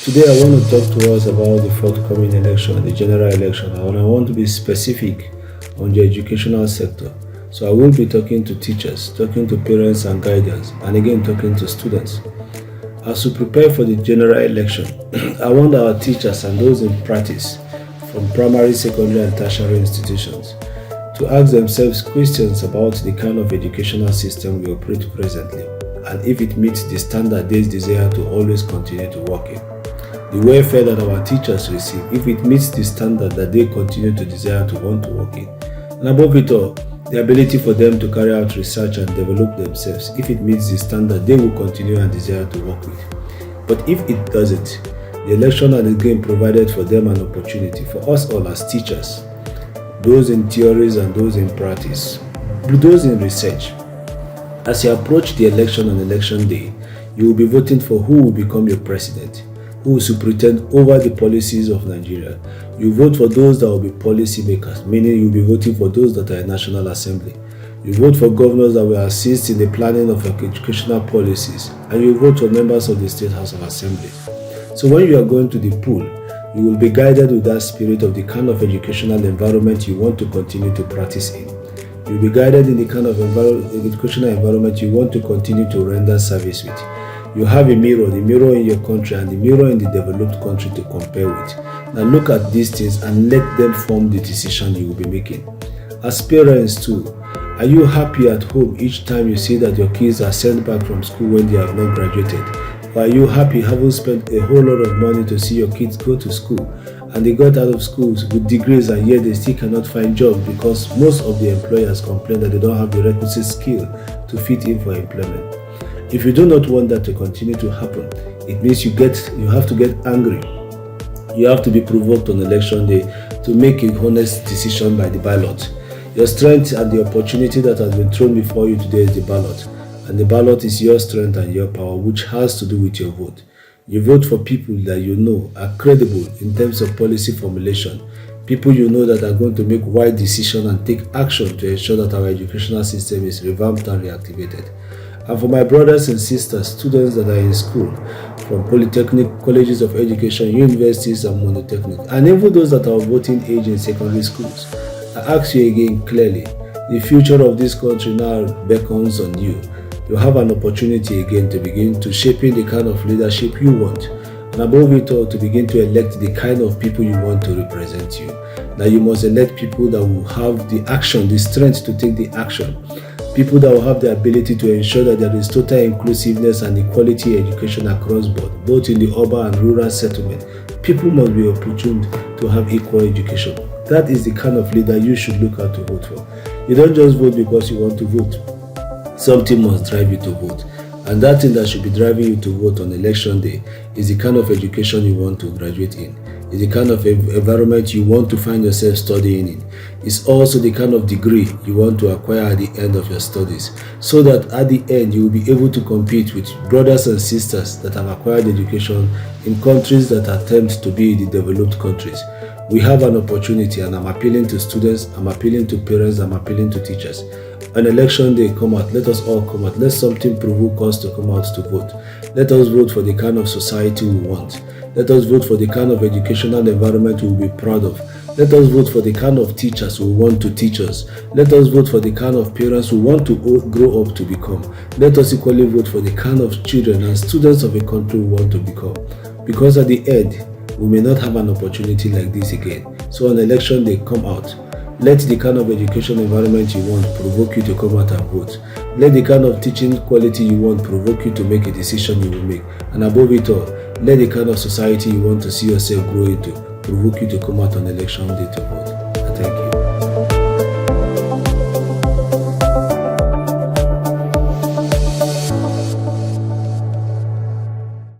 Today, I want to talk to us about the forthcoming election, the general election, and I want to be specific on the educational sector. So, I will be talking to teachers, talking to parents and guardians, and again, talking to students. As we prepare for the general election, I want our teachers and those in practice from primary, secondary, and tertiary institutions to ask themselves questions about the kind of educational system we operate presently and if it meets the standard they desire to always continue to work in. The welfare that our teachers receive, if it meets the standard that they continue to desire to want to work in. And above it all, the ability for them to carry out research and develop themselves, if it meets the standard they will continue and desire to work with. But if it doesn't, the election and the game provided for them an opportunity for us all as teachers, those in theories and those in practice, those in research. As you approach the election on election day, you will be voting for who will become your president, who will superintend over the policies of Nigeria. You vote for those that will be policy makers, meaning you'll be voting for those that are in National Assembly. You vote for governors that will assist in the planning of educational policies, and you vote for members of the State House of Assembly. So when you are going to the poll, you will be guided with that spirit of the kind of educational environment you want to continue to practice in. You'll be guided in the kind of educational environment you want to continue to render service with. You have a mirror, the mirror in your country and the mirror in the developed country to compare with. Now look at these things and let them form the decision you will be making. As parents too, are you happy at home each time you see that your kids are sent back from school when they have not graduated? Or are you happy having spent a whole lot of money to see your kids go to school and they got out of schools with degrees and yet they still cannot find jobs because most of the employers complain that they don't have the requisite skill to fit in for employment? If you do not want that to continue to happen, it means you have to get angry. You have to be provoked on election day to make a honest decision by the ballot. Your strength and the opportunity that has been thrown before you today is the ballot. And the ballot is your strength and your power, which has to do with your vote. You vote for people that you know are credible in terms of policy formulation, people you know that are going to make wise decisions and take action to ensure that our educational system is revamped and reactivated. And for my brothers and sisters, students that are in school, from polytechnic, colleges of education, universities and monotechnic, and even those that are voting age in secondary schools, I ask you again clearly, the future of this country now beckons on you. You have an opportunity again to begin to shaping the kind of leadership you want, and above it all, to begin to elect the kind of people you want to represent you. Now you must elect people that will have the action, the strength to take the action. People that will have the ability to ensure that there is total inclusiveness and equality education across board, both in the urban and rural settlement. People must be opportuned to have equal education. That is the kind of leader you should look out to vote for. You don't just vote because you want to vote. Something must drive you to vote. And that thing that should be driving you to vote on election day is the kind of education you want to graduate in. Is the kind of environment you want to find yourself studying in. It's also the kind of degree you want to acquire at the end of your studies, so that at the end you will be able to compete with brothers and sisters that have acquired education in countries that attempt to be the developed countries. We have an opportunity, and I'm appealing to students, I'm appealing to parents, I'm appealing to teachers. On election day, come out. Let us all come out. Let something provoke us to come out to vote. Let us vote for the kind of society we want. Let us vote for the kind of educational environment we will be proud of. Let us vote for the kind of teachers we want to teach us. Let us vote for the kind of parents we want to grow up to become. Let us equally vote for the kind of children and students of a country we want to become. Because at the end, we may not have an opportunity like this again. So on election day, come out. Let the kind of education environment you want provoke you to come out and vote. Let the kind of teaching quality you want provoke you to make a decision you will make. And above it all, let the kind of society you want to see yourself grow into provoke you to come out on election day to vote.